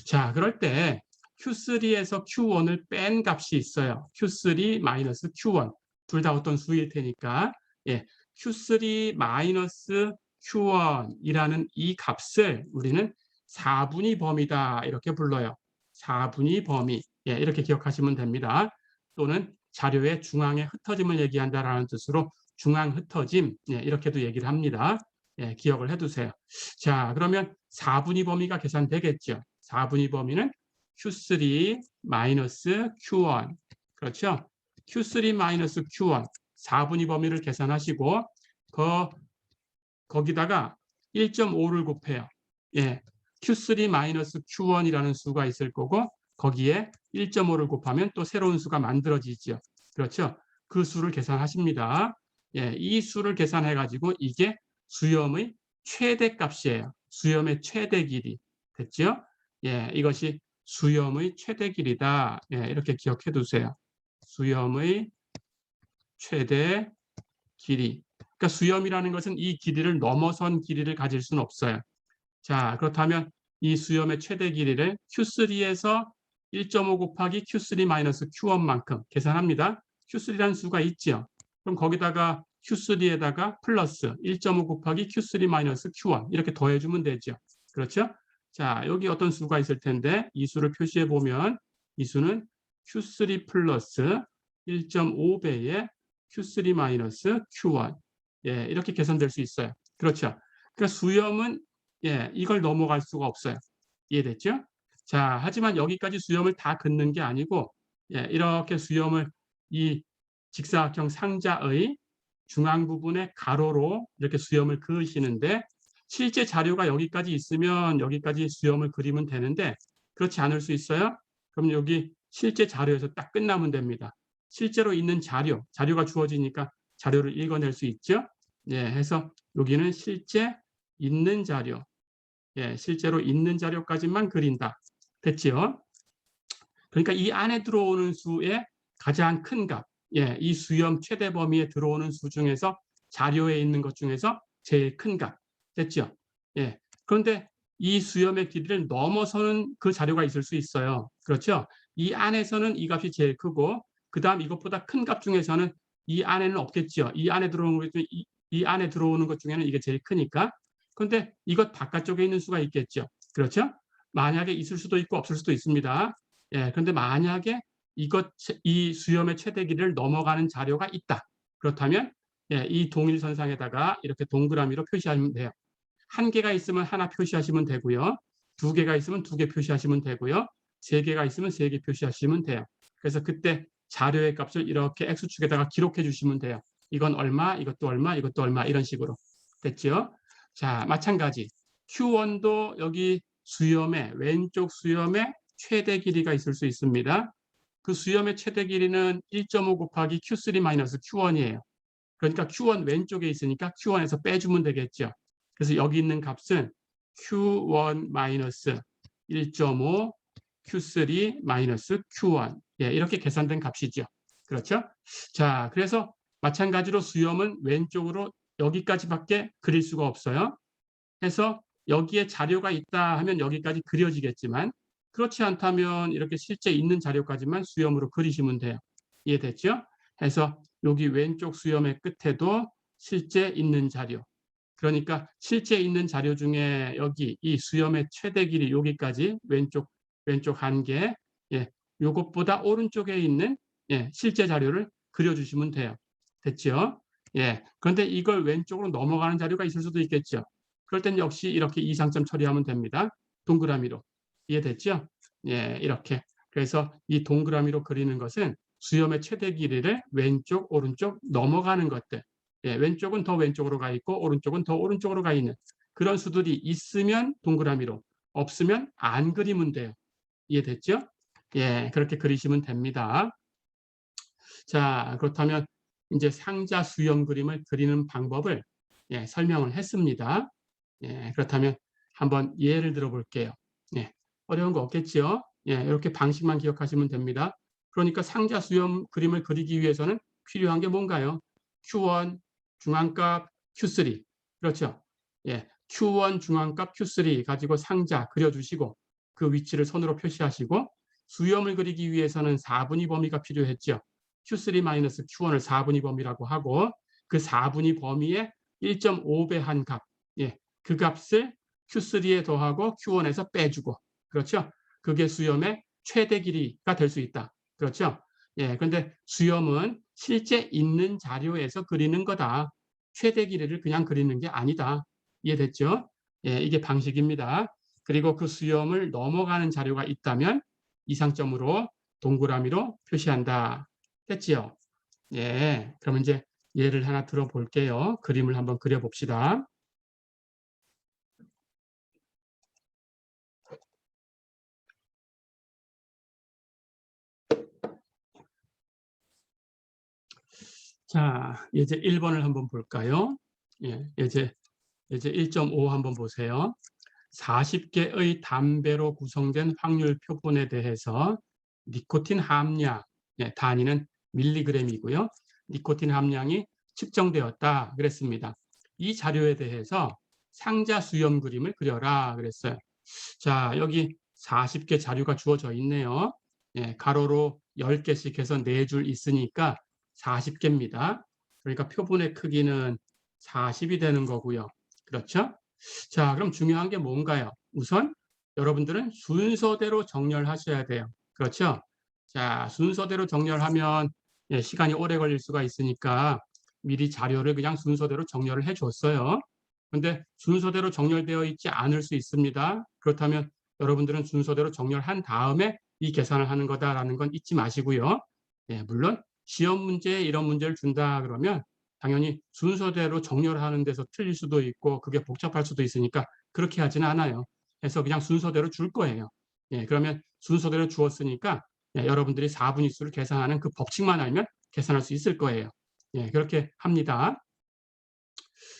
자, 그럴 때 Q3에서 Q1을 뺀 값이 있어요. Q3 마이너스 Q1. 둘 다 어떤 수일 테니까. 예, Q3 마이너스 Q1이라는 이 값을 우리는 4분위 범위다. 이렇게 불러요. 4분위 범위. 예, 이렇게 기억하시면 됩니다. 또는 자료의 중앙에 흩어짐을 얘기한다라는 뜻으로 중앙 흩어짐. 예, 이렇게도 얘기를 합니다. 예, 기억을 해두세요. 자, 그러면 4분위 범위가 계산되겠죠. 4분위 범위는 Q3 마이너스 Q1. 그렇죠? Q3 마이너스 Q1. 4분위 범위를 계산하시고 거기다가 1.5를 곱해요. 예, Q3 마이너스 Q1이라는 수가 있을 거고 거기에 1.5를 곱하면 또 새로운 수가 만들어지죠. 그렇죠? 그 수를 계산하십니다. 예, 이 수를 계산해가지고 이게 수염의 최대값이에요. 수염의 최대 길이. 됐죠? 예, 이것이 수염의 최대 길이다. 예, 이렇게 기억해 두세요. 수염의 최대 길이. 그러니까 수염이라는 것은 이 길이를 넘어선 길이를 가질 수는 없어요. 자, 그렇다면 이 수염의 최대 길이를 Q3에서 1.5 곱하기 Q3 마이너스 Q1만큼 계산합니다. Q3라는 수가 있죠. 그럼 거기다가 Q3에다가 플러스 1.5 곱하기 Q3 마이너스 Q1 이렇게 더해주면 되죠. 그렇죠? 자, 여기 어떤 수가 있을 텐데 이 수를 표시해 보면 이 수는 Q3 플러스 1.5배의 Q3 마이너스 Q1 예, 이렇게 계산될 수 있어요. 그렇죠? 그러니까 수염은 예, 이걸 넘어갈 수가 없어요. 이해됐죠? 자, 하지만 여기까지 수염을 다 긋는 게 아니고 예, 이렇게 수염을 이 직사각형 상자의 중앙 부분에 가로로 이렇게 수염을 그으시는데 실제 자료가 여기까지 있으면 여기까지 수염을 그리면 되는데 그렇지 않을 수 있어요? 그럼 여기 실제 자료에서 딱 끝나면 됩니다. 실제로 있는 자료가 주어지니까 자료를 읽어낼 수 있죠? 예, 해서 여기는 실제 있는 자료, 예, 실제로 있는 자료까지만 그린다. 됐죠? 그러니까 이 안에 들어오는 수의 가장 큰 값, 이 수렴 최대 범위에 들어오는 수 중에서 자료에 있는 것 중에서 제일 큰 값. 됐죠? 그런데 이 수렴의 길이를 넘어서는 그 자료가 있을 수 있어요. 그렇죠? 이 안에서는 이 값이 제일 크고 그다음 이것보다 큰 값 중에서는 이 안에는 없겠죠. 이 안에 들어오는 것 중에 이 안에 들어오는 것 중에는 이게 제일 크니까. 그런데 이것 바깥쪽에 있는 수가 있겠죠. 그렇죠? 만약에 있을 수도 있고 없을 수도 있습니다. 그런데 만약에 이 수렴의 최대 길이를 넘어가는 자료가 있다. 그렇다면 이 동일선상에다가 이렇게 동그라미로 표시하면 돼요. 한 개가 있으면 하나 표시하시면 되고요. 두 개가 있으면 두 개 표시하시면 되고요. 세 개가 있으면 세 개 표시하시면 돼요. 그래서 그때 자료의 값을 이렇게 X축에다가 기록해 주시면 돼요. 이건 얼마, 이것도 얼마, 이것도 얼마 이런 식으로. 됐죠? 자, 마찬가지. Q1도 여기 수염의 왼쪽 수염의 최대 길이가 있을 수 있습니다. 그 수염의 최대 길이는 1.5 곱하기 Q3 마이너스 Q1이에요. 그러니까 Q1 왼쪽에 있으니까 Q1에서 빼주면 되겠죠. 그래서 여기 있는 값은 Q1 마이너스 1.5 Q3 마이너스 Q1 이렇게 계산된 값이죠. 그렇죠? 자, 그래서 마찬가지로 수염은 왼쪽으로 여기까지밖에 그릴 수가 없어요. 해서 여기에 자료가 있다 하면 여기까지 그려지겠지만 그렇지 않다면 이렇게 실제 있는 자료까지만 수염으로 그리시면 돼요. 이해됐죠? 해서 여기 왼쪽 수염의 끝에도 실제 있는 자료. 그러니까 실제 있는 자료 중에 여기 이 수염의 최대 길이 여기까지 왼쪽 한 개, 요것보다 오른쪽에 있는 실제 자료를 그려주시면 돼요. 됐죠? 그런데 이걸 왼쪽으로 넘어가는 자료가 있을 수도 있겠죠. 그럴 땐 역시 이렇게 이상점 처리하면 됩니다. 동그라미로. 이해됐죠? 이렇게. 그래서 이 동그라미로 그리는 것은 수염의 최대 길이를 왼쪽, 오른쪽 넘어가는 것들. 왼쪽은 더 왼쪽으로 가 있고 오른쪽은 더 오른쪽으로 가 있는 그런 수들이 있으면 동그라미로, 없으면 안 그리면 돼요. 이해됐죠? 그렇게 그리시면 됩니다. 자, 그렇다면 이제 상자 수염 그림을 그리는 방법을 설명을 했습니다. 그렇다면 한번 예를 들어 볼게요. 어려운 거 없겠죠? 이렇게 방식만 기억하시면 됩니다. 그러니까 상자 수염 그림을 그리기 위해서는 필요한 게 뭔가요? Q1 중앙값 Q3 그렇죠? Q1 중앙값 Q3 가지고 상자 그려주시고 그 위치를 선으로 표시하시고 수염을 그리기 위해서는 4분의 범위가 필요했죠. Q3-Q1을 4분의 범위라고 하고 그 4분의 범위에 1.5배 한 값, 그 값을 Q3에 더하고 Q1에서 빼주고 그렇죠? 그게 수염의 최대 길이가 될 수 있다. 그렇죠? 그런데 수염은 실제 있는 자료에서 그리는 거다. 최대 길이를 그냥 그리는 게 아니다. 이해됐죠? 이게 방식입니다. 그리고 그 수염을 넘어가는 자료가 있다면 이상점으로 동그라미로 표시한다. 됐지요? 그럼 이제 예를 하나 들어볼게요. 그림을 한번 그려봅시다. 자, 이제 1번을 한번 볼까요? 이제 1.5 한번 보세요. 40개의 담배로 구성된 확률 표본에 대해서 니코틴 함량, 단위는 밀리그램이고요. 니코틴 함량이 측정되었다 그랬습니다. 이 자료에 대해서 상자 수염 그림을 그려라 그랬어요. 자, 여기 40개 자료가 주어져 있네요. 가로로 10개씩 해서 4줄 있으니까 40개입니다. 그러니까 표본의 크기는 40이 되는 거고요. 그렇죠? 자, 그럼 중요한 게 뭔가요? 우선 여러분들은 순서대로 정렬하셔야 돼요. 그렇죠? 자, 순서대로 정렬하면 시간이 오래 걸릴 수가 있으니까 미리 자료를 그냥 순서대로 정렬을 해줬어요. 그런데 순서대로 정렬되어 있지 않을 수 있습니다. 그렇다면 여러분들은 순서대로 정렬한 다음에 이 계산을 하는 거다라는 건 잊지 마시고요. 물론 시험 문제에 이런 문제를 준다 그러면 당연히 순서대로 정렬하는 데서 틀릴 수도 있고 그게 복잡할 수도 있으니까 그렇게 하지는 않아요. 그래서 그냥 순서대로 줄 거예요. 그러면 순서대로 주었으니까 여러분들이 4분위수를 계산하는 그 법칙만 알면 계산할 수 있을 거예요. 그렇게 합니다.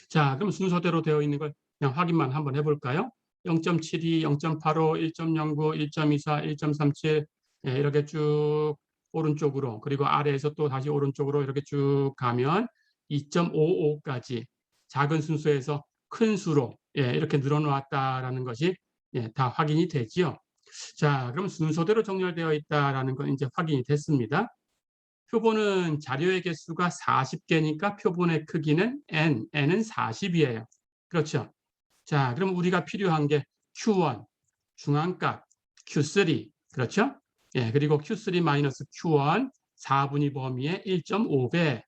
자, 그럼 순서대로 되어 있는 걸 그냥 확인만 한번 해볼까요? 0.72, 0.85, 1.09, 1.24, 1.37 이렇게 쭉 오른쪽으로, 그리고 아래에서 또 다시 오른쪽으로 이렇게 쭉 가면 2.55까지 작은 순서에서 큰 수로 이렇게 늘어놓았다라는 것이 다 확인이 되지요. 자, 그럼 순서대로 정렬되어 있다라는 건 이제 확인이 됐습니다. 표본은 자료의 개수가 40개니까 표본의 크기는 n은 40이에요. 그렇죠? 자, 그럼 우리가 필요한 게 Q1, 중앙값, Q3, 그렇죠? 그리고 Q3 마이너스 Q1, 4분위 범위의 1.5배.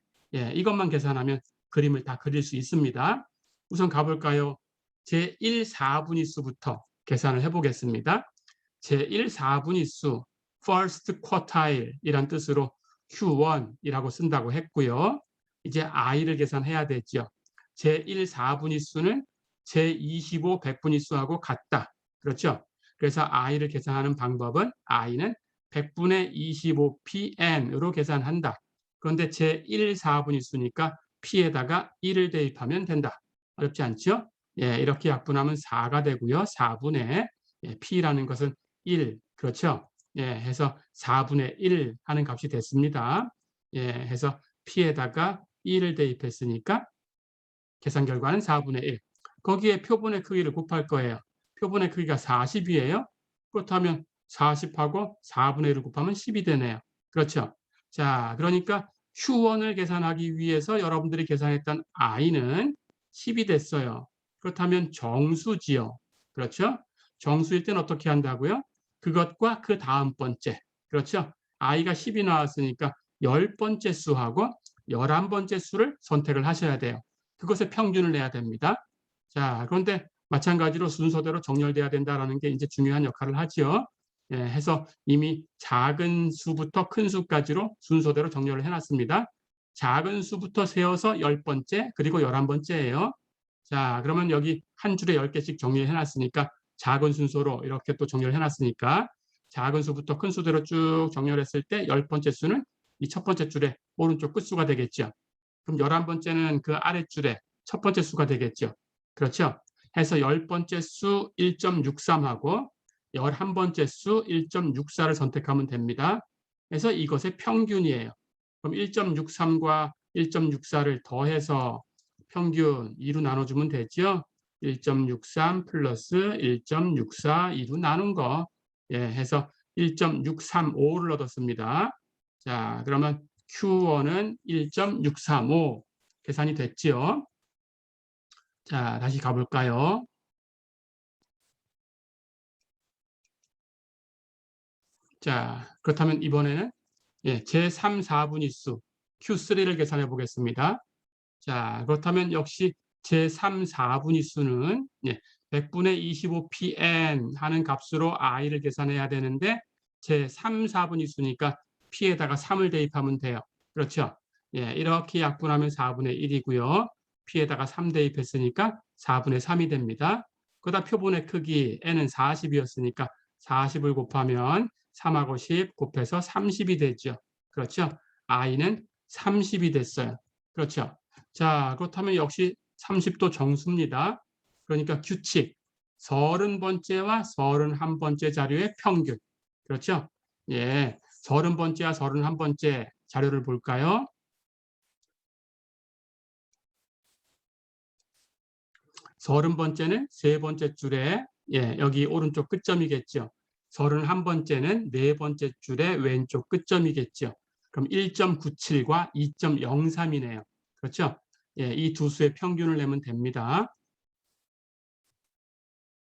이것만 계산하면 그림을 다 그릴 수 있습니다. 우선 가볼까요? 제1 4분위수부터 계산을 해보겠습니다. 제1 4분위수, first quartile 이란 뜻으로 Q1이라고 쓴다고 했고요. 이제 I를 계산해야 되죠. 제1 4분위수는 제25 100분위수하고 같다. 그렇죠? 그래서 I를 계산하는 방법은 I는 100분의 25pn으로 계산한다. 그런데 제1 4분위수니까 p에다가 1을 대입하면 된다. 어렵지 않죠? 이렇게 약분하면 4가 되고요. 4분의 p라는 것은 1, 그렇죠? 해서 4분의 1 하는 값이 됐습니다. 해서 p에다가 1을 대입했으니까 계산 결과는 4분의 1. 거기에 표본의 크기를 곱할 거예요. 표본의 크기가 40이에요. 그렇다면 40하고 4분의 1을 곱하면 10이 되네요. 그렇죠? 자, 그러니까 Q1을 계산하기 위해서 여러분들이 계산했던 I는 10이 됐어요. 그렇다면 정수지요. 그렇죠? 정수일 때는 어떻게 한다고요? 그것과 그 다음 번째. 그렇죠? I가 10이 나왔으니까 10번째 수하고 11번째 수를 선택을 하셔야 돼요. 그것의 평균을 내야 됩니다. 자, 그런데 마찬가지로 순서대로 정렬돼야 된다는 게 이제 중요한 역할을 하죠. 해서 이미 작은 수부터 큰 수까지로 순서대로 정렬을 해놨습니다. 작은 수부터 세어서 10번째, 그리고 11번째예요. 자, 그러면 여기 한 줄에 10개씩 정리해놨으니까 작은 순서로 이렇게 또 정렬해놨으니까 작은 수부터 큰 수대로 쭉 정렬했을 때 10번째 수는 이 첫 번째 줄의 오른쪽 끝수가 되겠죠. 그럼 11번째는 그 아랫줄에 첫 번째 수가 되겠죠. 그렇죠? 해서 10번째 수 1.63하고 11번째 수 1.64를 선택하면 됩니다. 그래서 이것의 평균이에요. 그럼 1.63과 1.64를 더해서 평균 2로 나눠주면 되죠. 1.63 플러스 1.64 2로 나눈 거 해서 1.635를 얻었습니다. 자, 그러면 Q1은 1.635 계산이 됐지요. 자, 다시 가볼까요? 자, 그렇다면 이번에는 제3, 4분위수 Q3를 계산해 보겠습니다. 자, 그렇다면 역시 제3, 4분위수는 100분의 25pn 하는 값으로 i를 계산해야 되는데 제3, 4분위수니까 p에다가 3을 대입하면 돼요. 그렇죠? 이렇게 약분하면 4분의 1이고요. p에다가 3 대입했으니까 4분의 3이 됩니다. 그러다 표본의 크기 n은 40이었으니까 40을 곱하면 3하고 10 곱해서 30이 되죠. 그렇죠? i는 30이 됐어요. 그렇죠? 자, 그렇다면 역시 30도 정수입니다. 그러니까 규칙, 30번째와 31번째 자료의 평균. 그렇죠? 30번째와 31번째 자료를 볼까요? 30번째는 세 번째 줄에 여기 오른쪽 끝점이겠죠. 31번째는 네 번째 줄의 왼쪽 끝점이겠죠. 그럼 1.97과 2.03이네요. 그렇죠? 이 두 수의 평균을 내면 됩니다.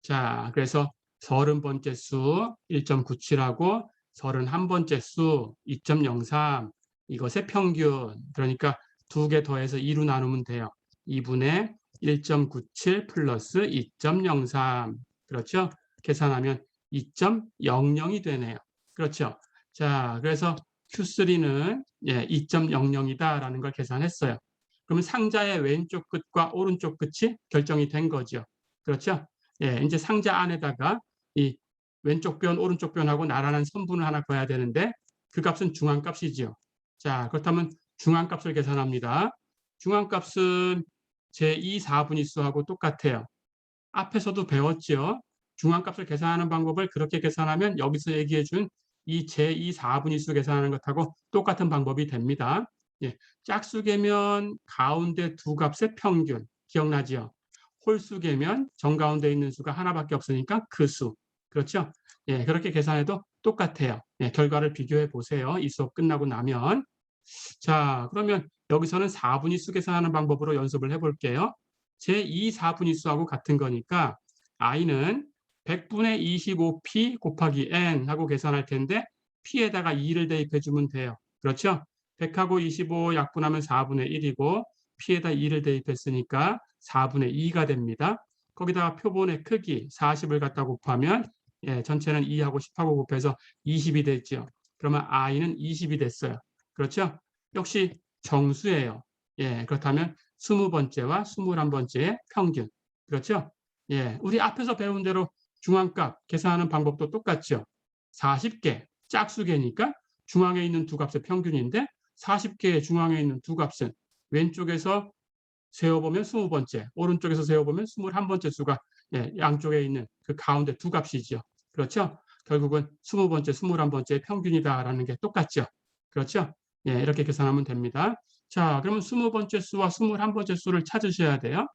자, 그래서 30번째 수 1.97하고 31번째 수 2.03 이것의 평균, 그러니까 두 개 더해서 2로 나누면 돼요. 2분의 1.97 플러스 2.03 그렇죠? 계산하면 2.00이 되네요. 그렇죠? 자, 그래서 Q3는 2.00이다라는 걸 계산했어요. 그러면 상자의 왼쪽 끝과 오른쪽 끝이 결정이 된 거죠. 그렇죠? 이제 상자 안에다가 이 왼쪽 변, 오른쪽 변하고 나란한 선분을 하나 그어야 되는데 그 값은 중앙값이지요. 자, 그렇다면 중앙값을 계산합니다. 중앙값은 제2 4분위수하고 똑같아요. 앞에서도 배웠죠. 중앙값을 계산하는 방법을 그렇게 계산하면 여기서 얘기해 준 이 제2 4분위수 계산하는 것하고 똑같은 방법이 됩니다. 예, 짝수계면 가운데 두 값의 평균 기억나죠? 홀수계면 정가운데 있는 수가 하나밖에 없으니까 그 수. 그렇죠? 예, 그렇게 계산해도 똑같아요. 예, 결과를 비교해 보세요. 이 수업 끝나고 나면. 자, 그러면 여기서는 4분위수 계산하는 방법으로 연습을 해볼게요. 제2 4분위수하고 같은 거니까 i는 100분의 25p 곱하기 n 하고 계산할 텐데 p에다가 2를 대입해 주면 돼요. 그렇죠? 100하고 25 약분하면 4분의 1이고 p에다 2를 대입했으니까 4분의 2가 됩니다. 거기다가 표본의 크기 40을 갖다 곱하면 예, 전체는 2하고 10하고 곱해서 20이 됐죠. 그러면 i는 20이 됐어요. 그렇죠? 역시 정수예요. 예, 그렇다면 20번째와 21번째의 평균. 그렇죠? 예, 우리 앞에서 배운 대로 중앙값 계산하는 방법도 똑같죠. 40개, 짝수개니까 중앙에 있는 두 값의 평균인데 40개의 중앙에 있는 두 값은 왼쪽에서 세어보면 20번째, 오른쪽에서 세어보면 21번째 수가 예, 양쪽에 있는 그 가운데 두 값이죠. 그렇죠? 결국은 20번째, 21번째의 평균이다라는 게 똑같죠. 그렇죠? 예, 이렇게 계산하면 됩니다. 자, 그러면 20번째 수와 21번째 수를 찾으셔야 돼요.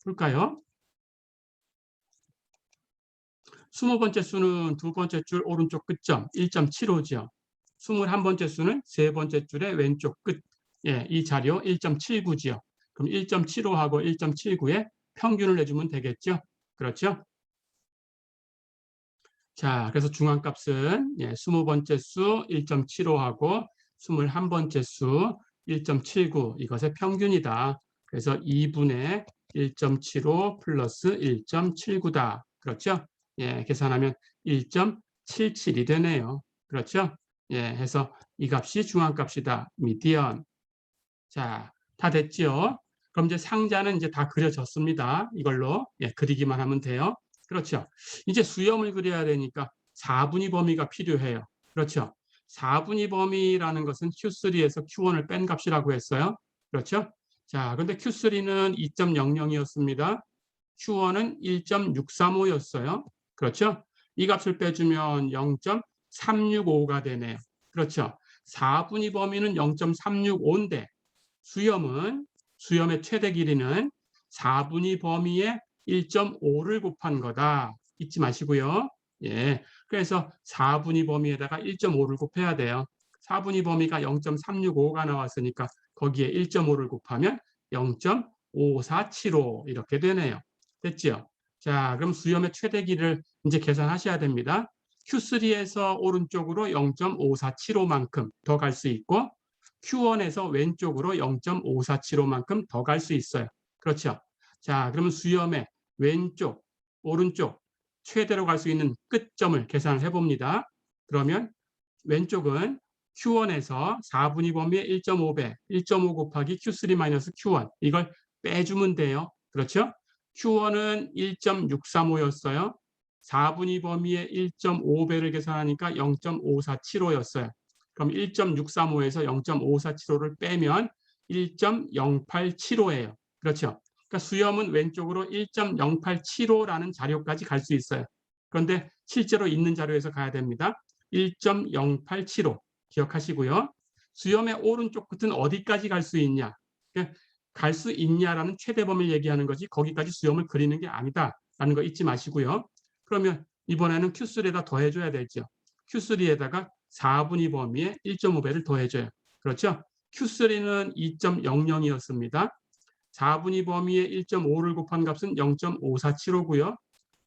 볼까요? 20번째 수는 두 번째 줄 오른쪽 끝점 1.75죠. 21번째 수는 세 번째 줄의 왼쪽 끝. 예, 이 자료 1.79지요. 그럼 1.75하고 1.79의 평균을 내주면 되겠죠. 그렇죠? 자, 그래서 중앙값은 예, 20번째 수 1.75하고 21번째 수 1.79 이것의 평균이다. 그래서 2분의 1.75 플러스 1.79다. 그렇죠? 예, 계산하면 1.77이 되네요. 그렇죠? 예, 해서 이 값이 중앙값이다. 미디언. 자, 다 됐죠? 그럼 이제 상자는 이제 다 그려졌습니다. 이걸로 예, 그리기만 하면 돼요. 그렇죠. 이제 수염을 그려야 되니까 4분위 범위가 필요해요. 그렇죠. 4분위 범위라는 것은 Q3에서 Q1을 뺀 값이라고 했어요. 그렇죠. 자, 근데 Q3는 2.00이었습니다. Q1은 1.635였어요. 그렇죠. 이 값을 빼주면 0.365가 되네요. 그렇죠. 4분위 범위는 0.365인데 수염의 최대 길이는 4분위 범위의 1.5를 곱한 거다. 잊지 마시고요. 예, 그래서 4분위 범위에다가 1.5를 곱해야 돼요. 4분위 범위가 0.365가 나왔으니까 거기에 1.5를 곱하면 0.5475 이렇게 되네요. 됐죠? 자, 그럼 수염의 최대 길이를 이제 계산하셔야 됩니다. Q3에서 오른쪽으로 0.5475만큼 더 갈 수 있고 Q1에서 왼쪽으로 0.5475만큼 더 갈 수 있어요. 그렇죠? 자, 그러면 수염의 왼쪽, 오른쪽 최대로 갈 수 있는 끝점을 계산을 해봅니다. 그러면 왼쪽은 Q1에서 4분위 범위의 1.5배, 1.5 곱하기 Q3-Q1 이걸 빼주면 돼요. 그렇죠? Q1은 1.635였어요. 4분위 범위의 1.5배를 계산하니까 0.5475였어요. 그럼 1.635에서 0.5475를 빼면 1.0875예요. 그렇죠? 그러니까 수염은 왼쪽으로 1.0875라는 자료까지 갈 수 있어요. 그런데 실제로 있는 자료에서 가야 됩니다. 1.0875 기억하시고요. 수염의 오른쪽 끝은 어디까지 갈 수 있냐? 갈 수 있냐라는 최대 범위를 얘기하는 거지 거기까지 수염을 그리는 게 아니다라는 거 잊지 마시고요. 그러면 이번에는 Q3에다 더해줘야 되죠. Q3에다가 4분위 범위에 1.5배를 더해줘요. 그렇죠? Q3는 2.00이었습니다. 4분위 범위에 1.5를 곱한 값은 0.5475고요.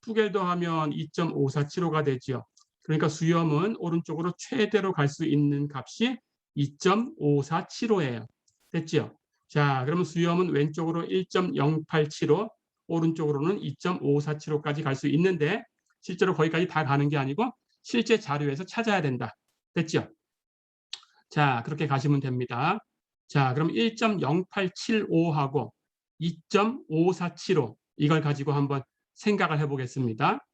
두 개를 더하면 2.5475가 되죠. 그러니까 수염은 오른쪽으로 최대로 갈 수 있는 값이 2.5475예요. 됐죠? 자, 그러면 수염은 왼쪽으로 1.087호, 오른쪽으로는 2.547호까지 갈 수 있는데 실제로 거기까지 다 가는 게 아니고 실제 자료에서 찾아야 된다. 됐죠? 자, 그렇게 가시면 됩니다. 자, 그럼 1.0875하고 2.547호 이걸 가지고 한번 생각을 해보겠습니다.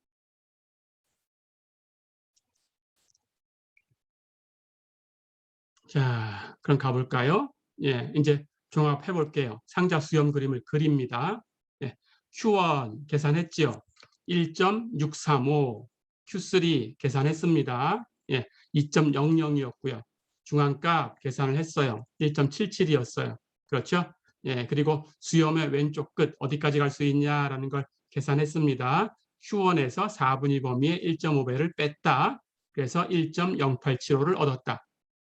자, 그럼 가볼까요? 예, 이제 종합해 볼게요. 상자 수렴 그림을 그립니다. 예, Q1 계산했죠? 1.635, Q3 계산했습니다. 예, 2.00이었고요. 중앙값 계산을 했어요. 1.77이었어요. 그렇죠? 예, 그리고 수염의 왼쪽 끝 어디까지 갈 수 있냐라는 걸 계산했습니다. Q1에서 4분의 범위의 1.5배를 뺐다. 그래서 1.0875를 얻었다.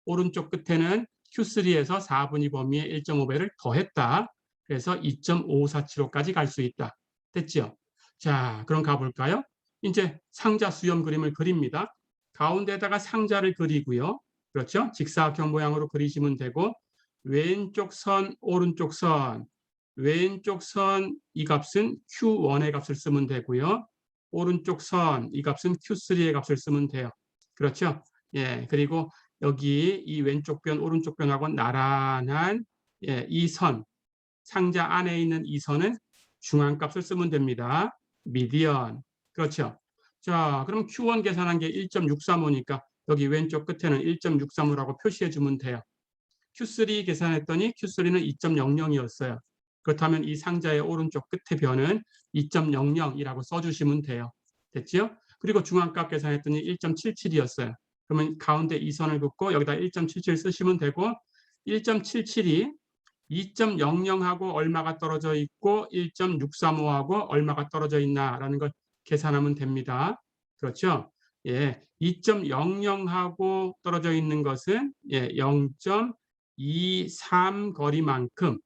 오른쪽 끝에는 Q3에서 4분의 범위의 1.5배를 더했다. 그래서 2.5475까지 갈 수 있다. 됐죠? 자, 그럼 가볼까요? 이제 상자 수렴 그림을 그립니다. 가운데다가 상자를 그리고요. 그렇죠? 직사각형 모양으로 그리시면 되고 왼쪽 선, 오른쪽 선, 왼쪽 선 이 값은 Q1의 값을 쓰면 되고요. 오른쪽 선 이 값은 Q3의 값을 쓰면 돼요. 그렇죠? 예, 그리고 여기 이 왼쪽 변, 오른쪽 변하고 나란한 예, 이 선, 상자 안에 있는 이 선은 중앙값을 쓰면 됩니다. 미디언. 그렇죠. 자, 그럼 Q1 계산한 게 1.635니까 여기 왼쪽 끝에는 1.635라고 표시해 주면 돼요. Q3 계산했더니 Q3는 2.00이었어요. 그렇다면 이 상자의 오른쪽 끝에 변은 2.00이라고 써주시면 돼요. 됐죠? 그리고 중앙값 계산했더니 1.77이었어요. 그러면 가운데 이 선을 긋고 여기다 1.77 쓰시면 되고 1.77이 2.00하고 얼마가 떨어져 있고 1.635하고 얼마가 떨어져 있나라는 걸 계산하면 됩니다. 그렇죠? 예, 2.00하고 떨어져 있는 것은 예, 0.23 거리만큼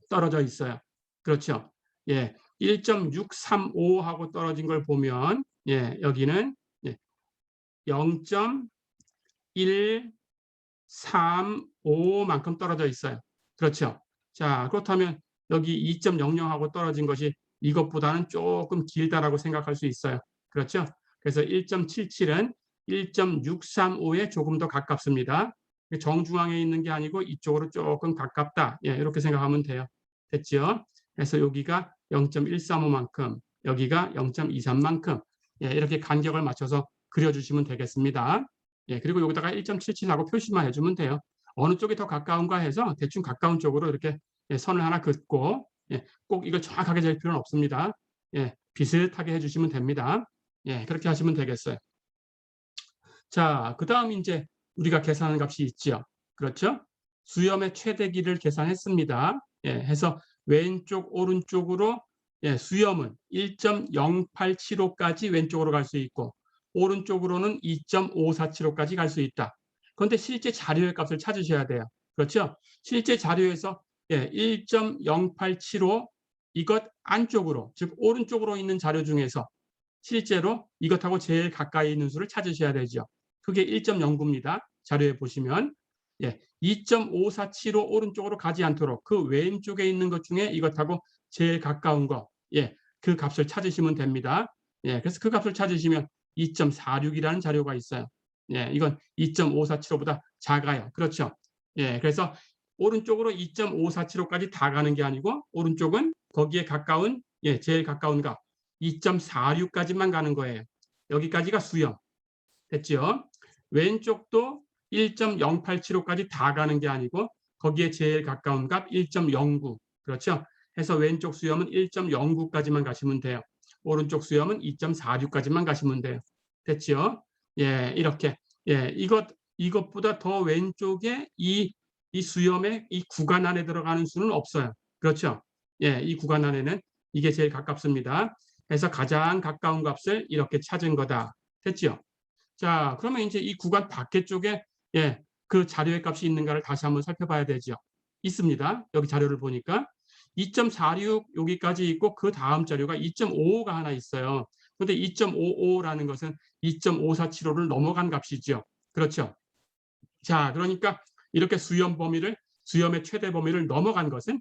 떨어져 있어요. 그렇죠? 예, 1.635하고 떨어진 걸 보면 예, 여기는 예, 0.135만큼 떨어져 있어요. 그렇죠? 자, 그렇다면 여기 2.00하고 떨어진 것이 이것보다는 조금 길다라고 생각할 수 있어요. 그렇죠? 그래서 1.77은 1.635에 조금 더 가깝습니다. 정중앙에 있는 게 아니고 이쪽으로 조금 가깝다. 예, 이렇게 생각하면 돼요. 됐죠? 그래서 여기가 0.135만큼, 여기가 0.23만큼 예, 이렇게 간격을 맞춰서 그려주시면 되겠습니다. 예, 그리고 여기다가 1.77하고 표시만 해주면 돼요. 어느 쪽이 더 가까운가 해서 대충 가까운 쪽으로 이렇게 예, 선을 하나 긋고 예, 꼭 이걸 정확하게 잴 필요는 없습니다. 예, 비슷하게 해주시면 됩니다. 예, 그렇게 하시면 되겠어요. 자, 그 다음 이제 우리가 계산하는 값이 있죠. 그렇죠? 수염의 최대기를 계산했습니다. 예, 해서 왼쪽 오른쪽으로 예, 수염은 1.0875까지 왼쪽으로 갈 수 있고 오른쪽으로는 2.5475까지 갈 수 있다. 그런데 실제 자료의 값을 찾으셔야 돼요. 그렇죠? 실제 자료에서 예, 1.0875 이것 안쪽으로 즉 오른쪽으로 있는 자료 중에서 실제로 이것하고 제일 가까이 있는 수를 찾으셔야 되죠. 그게 1.09입니다. 자료에 보시면 예, 2.5475 오른쪽으로 가지 않도록 그 왼쪽에 있는 것 중에 이것하고 제일 가까운 거, 예, 그 값을 찾으시면 됩니다. 예, 그래서 그 값을 찾으시면 2.46이라는 자료가 있어요. 예, 이건 2.5475보다 작아요. 그렇죠? 예, 그래서 오른쪽으로 2.5475까지 다 가는 게 아니고 오른쪽은 거기에 가까운 예, 제일 가까운 값 2.46까지만 가는 거예요. 여기까지가 수렴. 됐죠? 왼쪽도 1.0875까지 다 가는 게 아니고 거기에 제일 가까운 값 1.09. 그렇죠? 해서 왼쪽 수염은 1.09까지만 가시면 돼요. 오른쪽 수염은 2.46까지만 가시면 돼요. 됐죠? 예, 이렇게. 예, 이것보다 더 왼쪽에 이 수염의 이 구간 안에 들어가는 수는 없어요. 그렇죠? 예, 이 구간 안에는 이게 제일 가깝습니다. 해서 가장 가까운 값을 이렇게 찾은 거다. 됐죠? 자, 그러면 이제 이 구간 밖에 쪽에 예, 그 자료의 값이 있는가를 다시 한번 살펴봐야 되죠. 있습니다. 여기 자료를 보니까 2.46 여기까지 있고 그 다음 자료가 2.55가 하나 있어요. 그런데 2.55라는 것은 2.5475를 넘어간 값이죠. 그렇죠. 자, 그러니까 이렇게 수염의 최대 범위를 넘어간 것은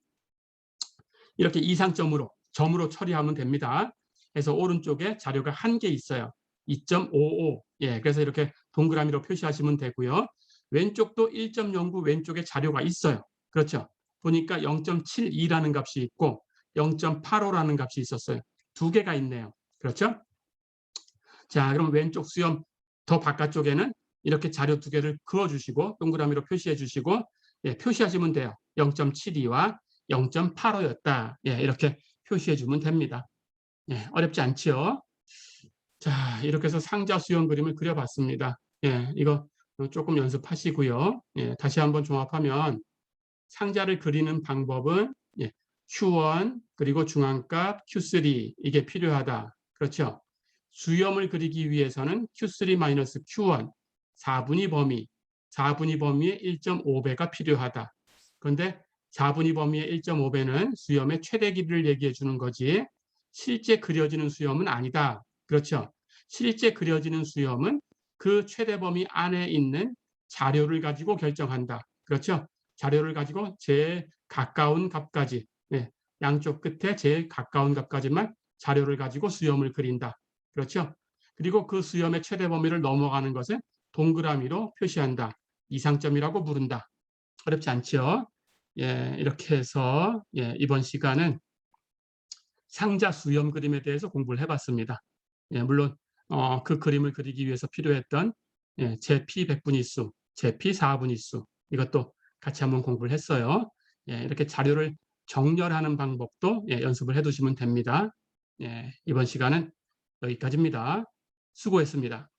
이렇게 이상점으로 점으로 처리하면 됩니다. 그래서 오른쪽에 자료가 한 개 있어요. 2.55. 예, 그래서 이렇게 동그라미로 표시하시면 되고요. 왼쪽도 1.09 왼쪽에 자료가 있어요. 그렇죠? 보니까 0.72라는 값이 있고 0.85라는 값이 있었어요. 두 개가 있네요. 그렇죠? 자, 그럼 왼쪽 수염 더 바깥쪽에는 이렇게 자료 두 개를 그어주시고 동그라미로 표시해 주시고 예, 표시하시면 돼요. 0.72와 0.85였다. 예, 이렇게 표시해 주면 됩니다. 예, 어렵지 않지요? 자, 이렇게 해서 상자 수영 그림을 그려봤습니다. 이거 조금 연습하시고요. 다시 한번 종합하면 상자를 그리는 방법은 Q1 그리고 중앙값 Q3 이게 필요하다. 그렇죠? 수염을 그리기 위해서는 Q3-Q1 4분의 범위의 1.5배가 필요하다. 그런데 4분의 범위의 1.5배는 수염의 최대 길이를 얘기해 주는 거지 실제 그려지는 수염은 아니다. 그렇죠? 실제 그려지는 수염은 그 최대 범위 안에 있는 자료를 가지고 결정한다. 그렇죠? 자료를 가지고 제일 가까운 값까지, 양쪽 끝에 제일 가까운 값까지만 자료를 가지고 수염을 그린다. 그렇죠? 그리고 그 수염의 최대 범위를 넘어가는 것은 동그라미로 표시한다. 이상점이라고 부른다. 어렵지 않죠? 이렇게 해서 이번 시간은 상자 수염 그림에 대해서 공부를 해봤습니다. 물론 그 그림을 그리기 위해서 필요했던 제피 백분위수, 제피 4분위수 이것도 같이 한번 공부를 했어요. 이렇게 자료를 정렬하는 방법도 연습을 해두시면 됩니다. 이번 시간은 여기까지입니다. 수고했습니다.